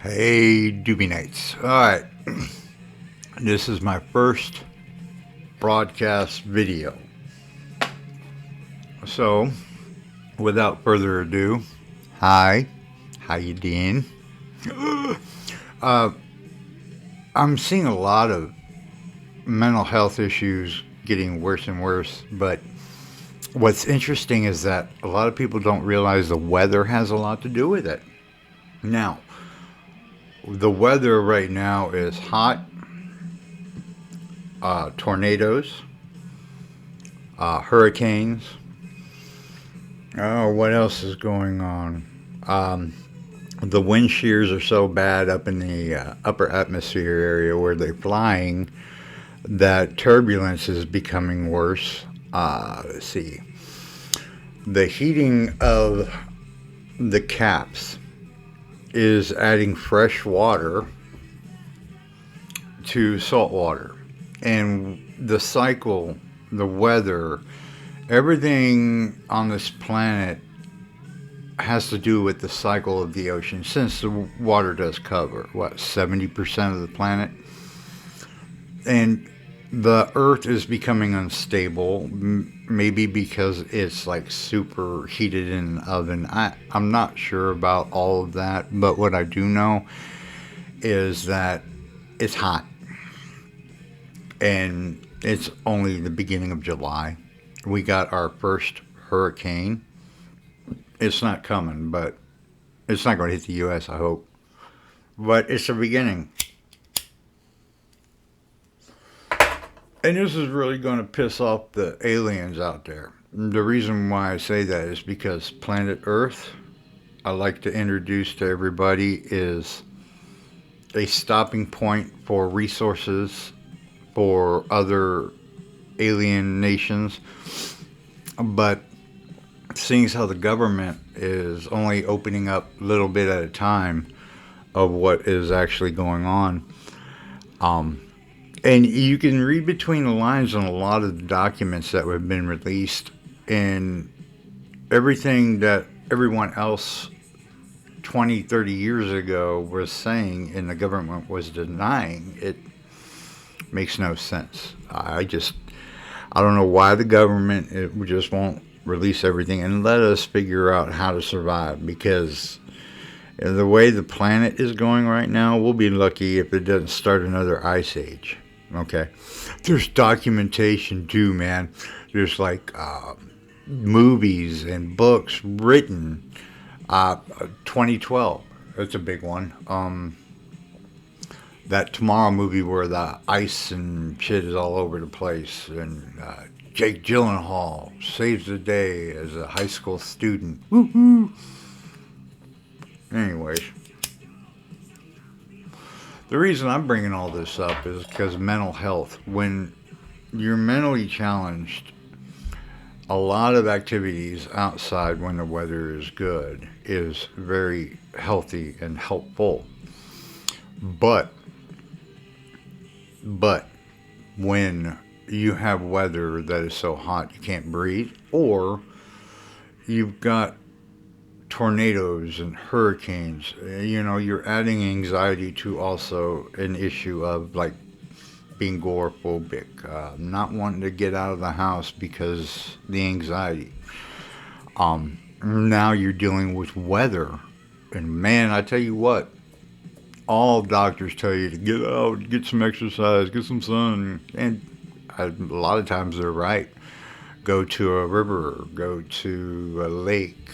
Hey, Dewbee Nights. All right, this is my first broadcast video. So, without further ado, hi, how you doing? Uh, I'm seeing a lot of mental health issues getting worse and worse, but what's interesting is that a lot of people don't realize the weather has a lot to do with it. Now, the weather right now is hot, tornadoes, hurricanes. Oh, what else is going on? Um, the wind shears are so bad up in the upper atmosphere area where they're flying that turbulence is becoming worse. Let's see. The heating of the caps is adding fresh water to salt water. And the cycle, the weather, everything on this planet has to do with the cycle of the ocean since the water does cover, 70% of the planet. And the earth is becoming unstable, maybe because it's like super heated in an oven. I'm not sure about all of that, but what I do know is that it's hot. And it's only the beginning of July. We got our first hurricane. It's not coming, but it's not going to hit the U.S., I hope. But it's the beginning. And this is really going to piss off the aliens out there. The reason why I say that is because planet Earth, I like to introduce to everybody, is a stopping point for resources for other alien nations. But seeing as how the government is only opening up a little bit at a time of what is actually going on, and you can read between the lines on a lot of the documents that have been released, and everything that everyone else 20, 30 years ago was saying and the government was denying, it makes no sense. I don't know why the government just won't release everything and let us figure out how to survive, because the way the planet is going right now, we'll be lucky if it doesn't start another ice age. Okay, there's documentation too, man. There's like movies and books written. 2012, that's a big one. That Tomorrow movie where the ice and shit is all over the place, and Jake Gyllenhaal saves the day as a high school student. Woo-hoo. Anyways, the reason I'm bringing all this up is because mental health. When you're mentally challenged, a lot of activities outside when the weather is good is very healthy and helpful. But when you have weather that is so hot you can't breathe, or you've got tornadoes and hurricanes, you're adding anxiety to also an issue of like being agoraphobic, not wanting to get out of the house because the anxiety. Now you're dealing with weather, and man, I tell you what, all doctors tell you to get out, get some exercise, get some sun, and a lot of times they're right. Go to a river, go to a lake.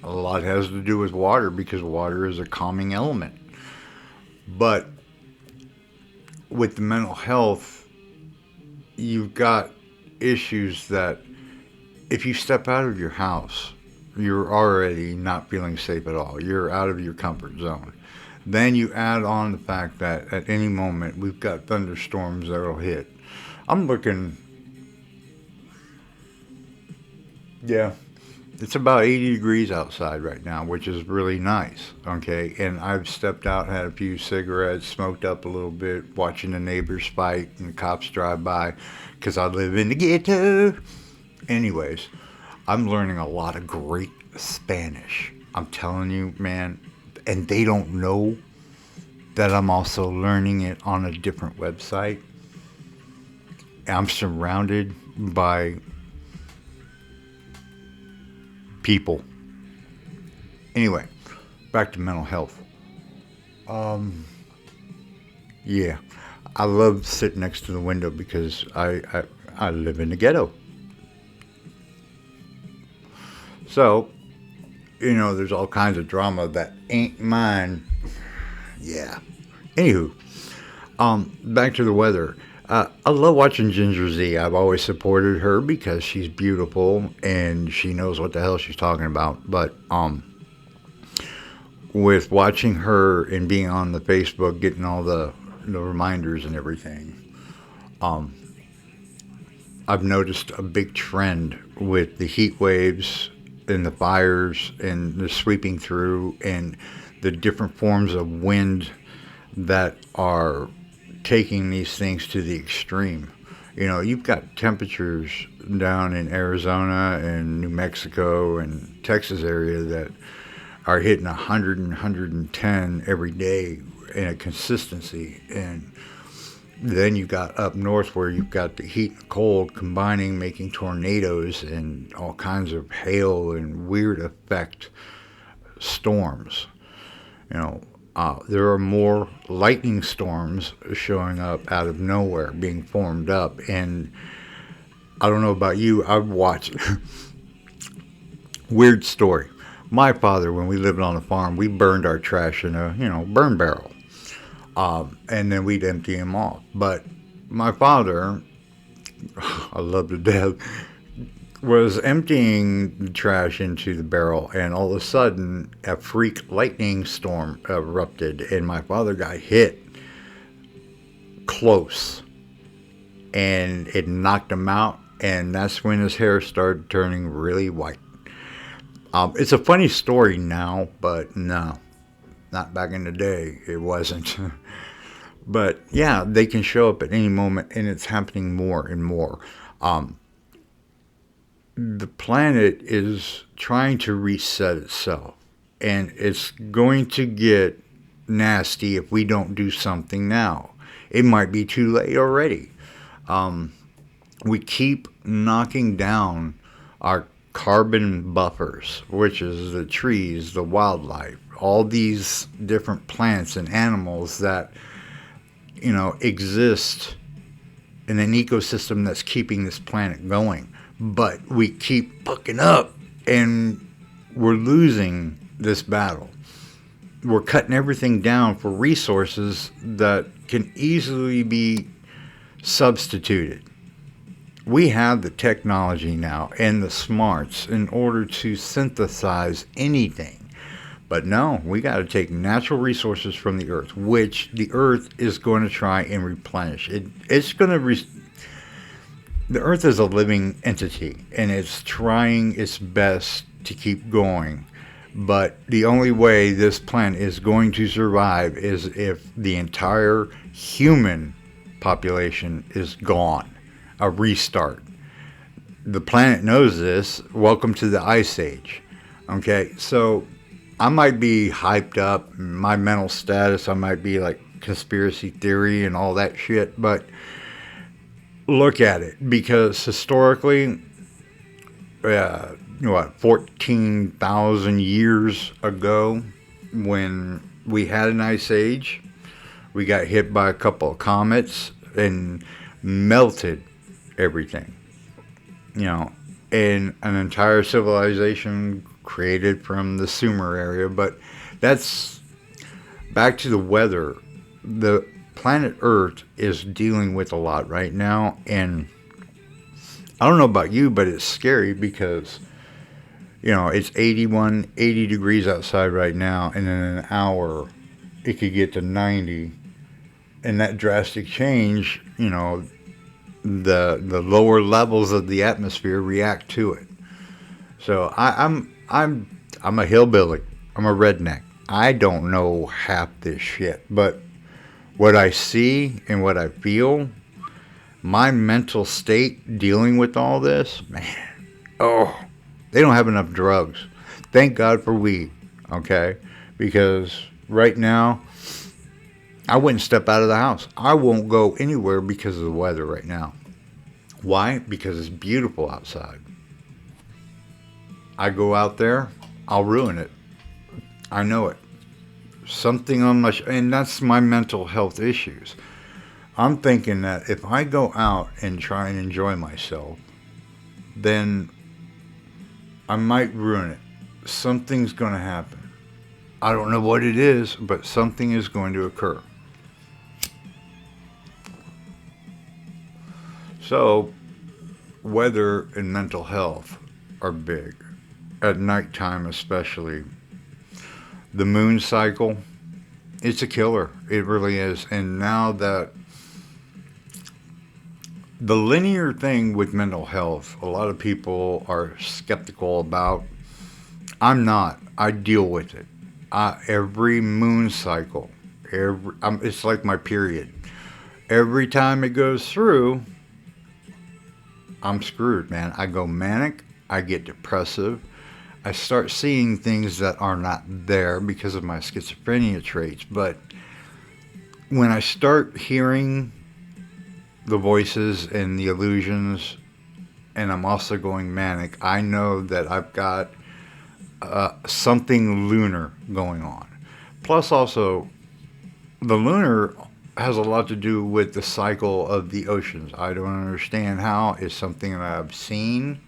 A lot has to do with water because water is a calming element. But with the mental health, you've got issues that if you step out of your house, you're already not feeling safe at all. You're out of your comfort zone. Then you add on the fact that at any moment we've got thunderstorms that will hit. I'm looking, yeah, it's about 80 degrees outside right now, which is really nice, okay? And I've stepped out, had a few cigarettes, smoked up a little bit, watching the neighbors fight and the cops drive by, because I live in the ghetto. Anyways, I'm learning a lot of great Spanish. I'm telling you, man, and they don't know that I'm also learning it on a different website. I'm surrounded by people. Anyway, back to mental health. Yeah, I love sitting next to the window because I live in the ghetto. So, there's all kinds of drama that ain't mine. Yeah. Anywho, back to the weather. I love watching Ginger Z. I've always supported her because she's beautiful and she knows what the hell she's talking about. But with watching her and being on the Facebook, getting all the reminders and everything, I've noticed a big trend with the heat waves and the fires and the sweeping through and the different forms of wind that are taking these things to the extreme. You've got temperatures down in Arizona and New Mexico and Texas area that are hitting 100 and 110 every day in a consistency. And then you got up north where you've got the heat and cold combining, making tornadoes and all kinds of hail and weird effect storms. There are more lightning storms showing up out of nowhere, being formed up. And I don't know about you, I've watched. Weird story. My father, when we lived on a farm, we burned our trash in a, burn barrel. And then we'd empty them off. But my father, I love to death, was emptying the trash into the barrel, and all of a sudden a freak lightning storm erupted, and my father got hit close, and it knocked him out, and that's when his hair started turning really white. It's a funny story now, but no, not back in the day. It wasn't. But yeah, they can show up at any moment, and it's happening more and more. The planet is trying to reset itself, and it's going to get nasty if we don't do something now. It might be too late already. We keep knocking down our carbon buffers, which is the trees, the wildlife, all these different plants and animals that exist in an ecosystem that's keeping this planet going. But we keep fucking up, and we're losing this battle. We're cutting everything down for resources that can easily be substituted. We have the technology now and the smarts in order to synthesize anything. But no, we got to take natural resources from the earth, which the earth is going to try and replenish. It's going to the earth is a living entity, and it's trying its best to keep going. But the only way this planet is going to survive is if the entire human population is gone. A restart. The planet knows this. Welcome to the Ice Age. Okay, so I might be hyped up, my mental status, I might be like conspiracy theory and all that shit, but look at it, because historically, 14,000 years ago, when we had an ice age, we got hit by a couple of comets and melted everything, and an entire civilization created from the Sumer area. But that's back to the weather. The planet Earth is dealing with a lot right now, and I don't know about you, but it's scary because it's 80 degrees outside right now, and in an hour it could get to 90, and that drastic change, the lower levels of the atmosphere react to it. So I'm a hillbilly. I'm a redneck. I don't know half this shit, but what I see and what I feel, my mental state dealing with all this, man, they don't have enough drugs. Thank God for weed, okay? because right now I wouldn't step out of the house. I won't go anywhere because of the weather right now. Why? Because it's beautiful outside. I go out there, I'll ruin it. I know it. Something on my and that's my mental health issues. I'm thinking that if I go out and try and enjoy myself, then I might ruin it. Something's going to happen. I don't know what it is, but something is going to occur. So, weather and mental health are big. At nighttime, especially. The moon cycle, it's a killer. It really is. And now that the linear thing with mental health, a lot of people are skeptical about. I'm not. I deal with it. Every moon cycle, it's like my period. Every time it goes through, I'm screwed, man. I go manic. I get depressive. I start seeing things that are not there because of my schizophrenia traits. But when I start hearing the voices and the illusions, and I'm also going manic, I know that I've got something lunar going on. Plus, also, the lunar has a lot to do with the cycle of the oceans. I don't understand how. It's something that I've seen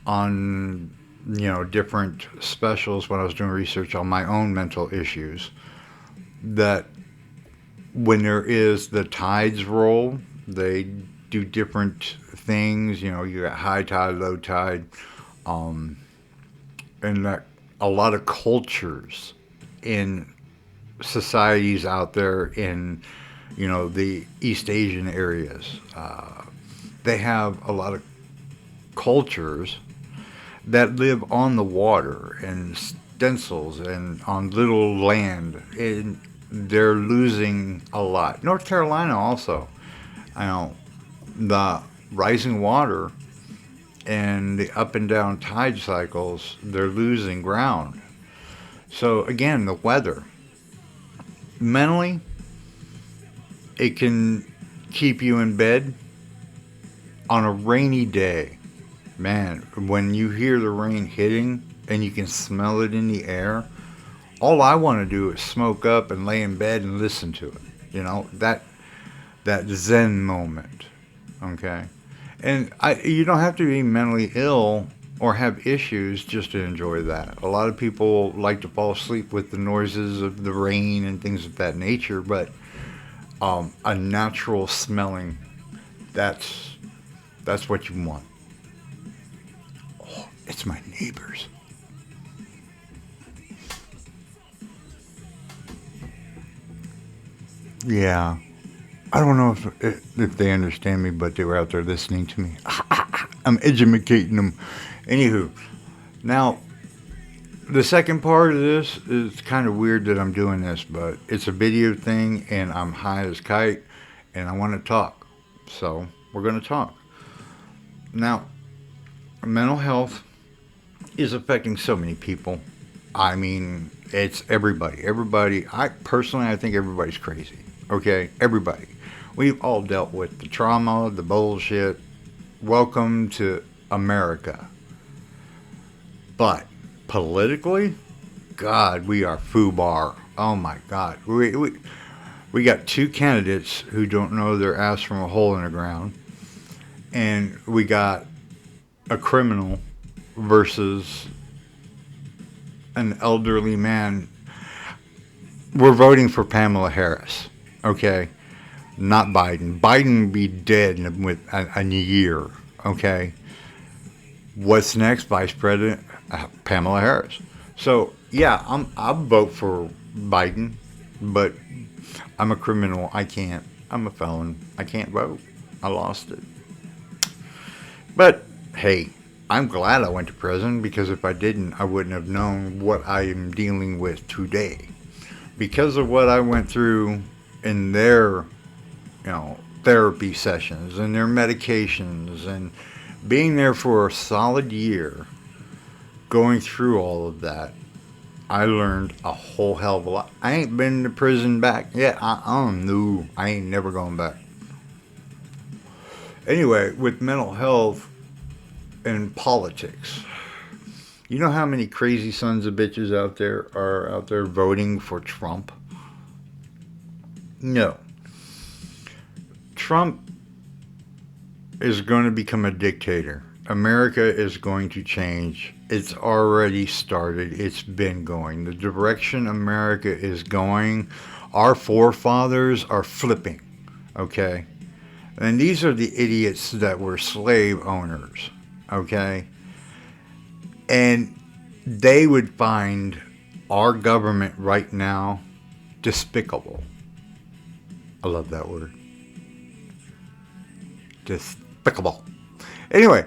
on different specials when I was doing research on my own mental issues, that when there is the tides roll, they do different things. You got high tide, low tide, and that a lot of cultures in societies out there in the East Asian areas, they have a lot of cultures that live on the water and stencils and on little land, and they're losing a lot. North Carolina also, the rising water and the up and down tide cycles, they're losing ground. So again, the weather, mentally, it can keep you in bed on a rainy day. Man, when you hear the rain hitting and you can smell it in the air, all I want to do is smoke up and lay in bed and listen to it. That Zen moment. Okay? And you don't have to be mentally ill or have issues just to enjoy that. A lot of people like to fall asleep with the noises of the rain and things of that nature, but a natural smelling, that's what you want. Oh, it's my neighbors. Yeah. I don't know if they understand me, but they were out there listening to me. I'm educating them. Anywho, now the second part of this is kind of weird that I'm doing this, but it's a video thing, and I'm high as kite, and I want to talk. So we're going to talk. Now, mental health is affecting so many people. I mean, it's everybody. Everybody. I think everybody's crazy. Okay, everybody. We've all dealt with the trauma, the bullshit. Welcome to America. But politically, God, we are foobar. Oh my God. We got two candidates who don't know their ass from a hole in the ground. And we got a criminal versus an elderly man. We're voting for Pamela Harris. Okay? Not Biden. Biden will be dead in a year. Okay? What's next? Vice President Pamela Harris. So yeah, I'll vote for Biden, but I'm a criminal. I can't. I'm a felon. I can't vote. I lost it. But hey, I'm glad I went to prison, because if I didn't, I wouldn't have known what I am dealing with today. Because of what I went through in their, therapy sessions and their medications, and being there for a solid year, going through all of that, I learned a whole hell of a lot. I ain't been to prison back yet. No, I ain't never going back. Anyway, with mental health and politics, you know how many crazy sons of bitches out there are out there voting for Trump? No. Trump is going to become a dictator. America is going to change. It's already started. It's been going. The direction America is going, our forefathers are flipping. Okay? And these are the idiots that were slave owners. Okay? And they would find our government right now despicable. I love that word. Despicable. Anyway,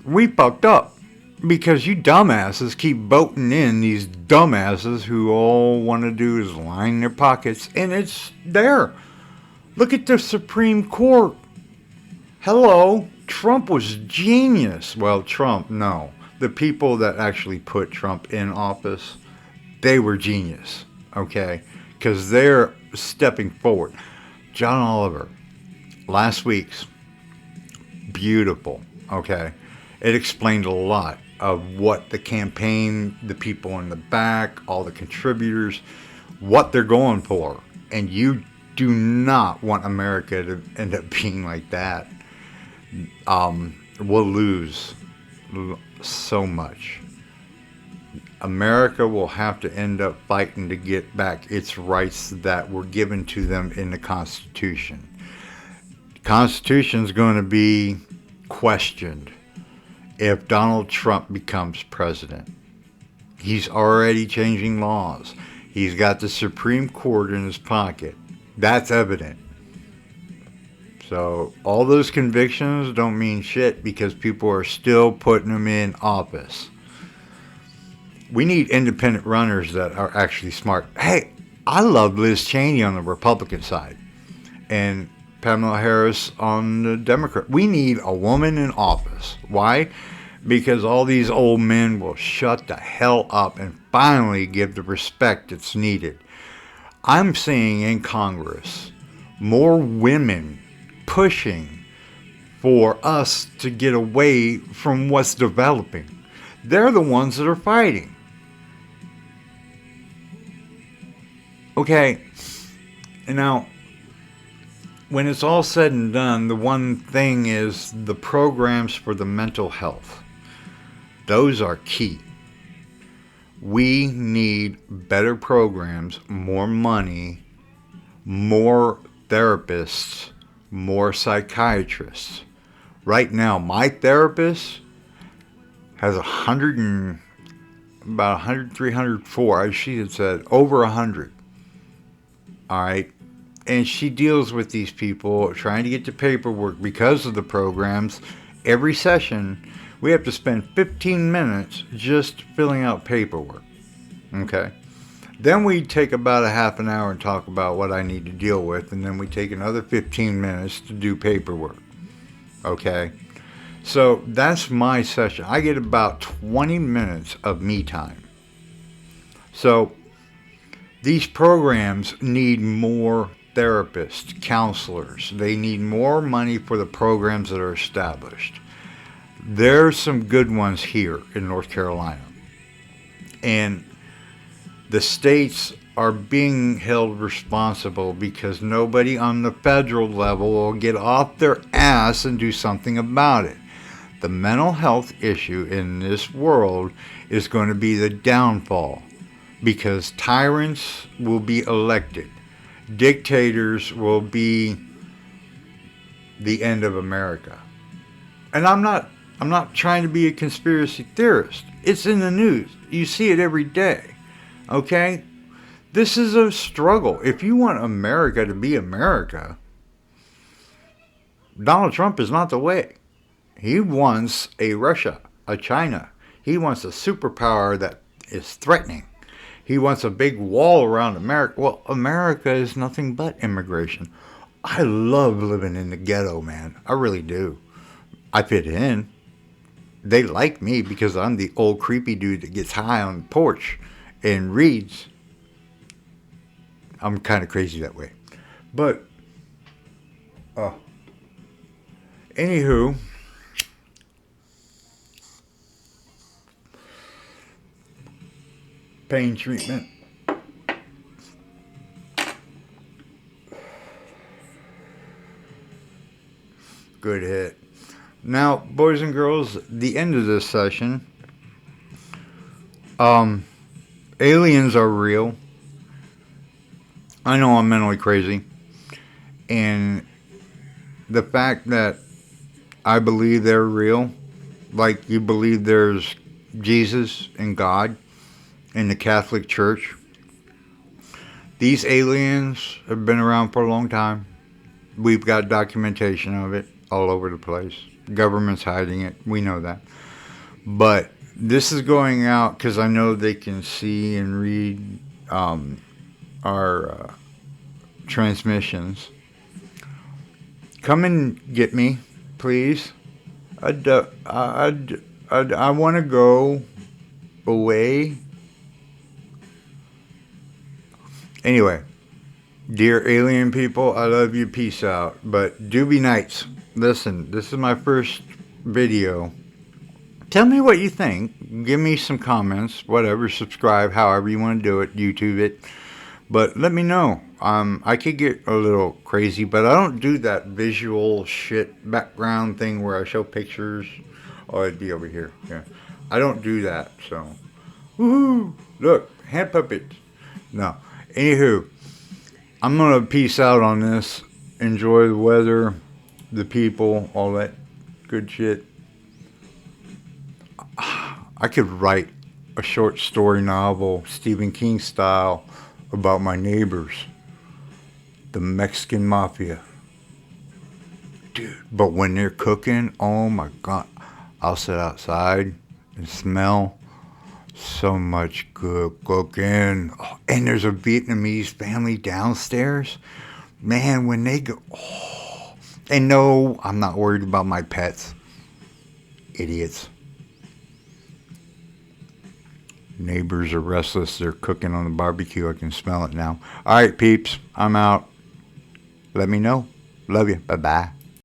we fucked up because you dumbasses keep voting in these dumbasses who all want to do is line their pockets, and it's there. Look at the Supreme Court. Hello, Trump was genius. Well, Trump, no. The people that actually put Trump in office, they were genius, okay? Because they're stepping forward. John Oliver, last week's, beautiful, okay? It explained a lot of what the campaign, the people in the back, all the contributors, what they're going for. And you do not want America to end up being like that. We'll lose so much. America will have to end up fighting to get back its rights that were given to them in the Constitution. The Constitution is going to be questioned if Donald Trump becomes president. He's already changing laws. He's got the Supreme Court in his pocket. That's evident. So all those convictions don't mean shit because people are still putting them in office. We need independent runners that are actually smart. Hey, I love Liz Cheney on the Republican side and Pamela Harris on the Democrat. We need a woman in office. Why? Because all these old men will shut the hell up and finally give the respect that's needed. I'm seeing in Congress more women pushing for us to get away from what's developing. They're the ones that are fighting. Okay, and now, when it's all said and done, the one thing is the programs for the mental health. Those are key. We need better programs, more money, more therapists, more psychiatrists. Right now, my therapist has about 100, 304. She had said over 100. All right. And she deals with these people trying to get the paperwork because of the programs. Every session, we have to spend 15 minutes just filling out paperwork. Okay. Then we take about a half an hour and talk about what I need to deal with. And then we take another 15 minutes to do paperwork. Okay. So that's my session. I get about 20 minutes of me time. So these programs need more therapists, counselors. They need more money for the programs that are established. There's some good ones here in North Carolina. And the states are being held responsible because nobody on the federal level will get off their ass and do something about it. The mental health issue in this world is going to be the downfall because tyrants will be elected. Dictators will be the end of America. And I'm not trying to be a conspiracy theorist. It's in the news. You see it every day. Okay? This is a struggle. If you want America to be America, Donald Trump is not the way. He wants a Russia, a China. He wants a superpower that is threatening. He wants a big wall around America. Well, America is nothing but immigration. I love living in the ghetto, man. I really do. I fit in. They like me because I'm the old creepy dude that gets high on the porch and reads. I'm kind of crazy that way. But, anywho, pain treatment. Good hit. Now, boys and girls, the end of this session. Aliens are real. I know I'm mentally crazy. And the fact that I believe they're real, like you believe there's Jesus and God in the Catholic Church, these aliens have been around for a long time. We've got documentation of it all over the place. Government's hiding it. We know that. But this is going out because I know they can see and read our transmissions. Come and get me, please. I want to go away. Anyway, dear alien people, I love you. Peace out. But Dewbee Nights, listen, this is my first video. Tell me what you think. Give me some comments, whatever. Subscribe, however you want to do it. YouTube it. But let me know. I could get a little crazy, but I don't do that visual shit background thing where I show pictures. Oh, it'd be over here. Yeah, I don't do that. So, woohoo! Look, hand puppets. No. Anywho, I'm gonna peace out on this. Enjoy the weather, the people, all that good shit. I could write a short story novel, Stephen King style, about my neighbors, the Mexican mafia. Dude, but when they're cooking, oh my God, I'll sit outside and smell so much good cooking. Oh, and there's a Vietnamese family downstairs. Man, when they go, oh, and no, I'm not worried about my pets. Idiots. Neighbors are restless. They're cooking on the barbecue. I can smell it now. All right, peeps. I'm out. Let me know. Love you. Bye-bye.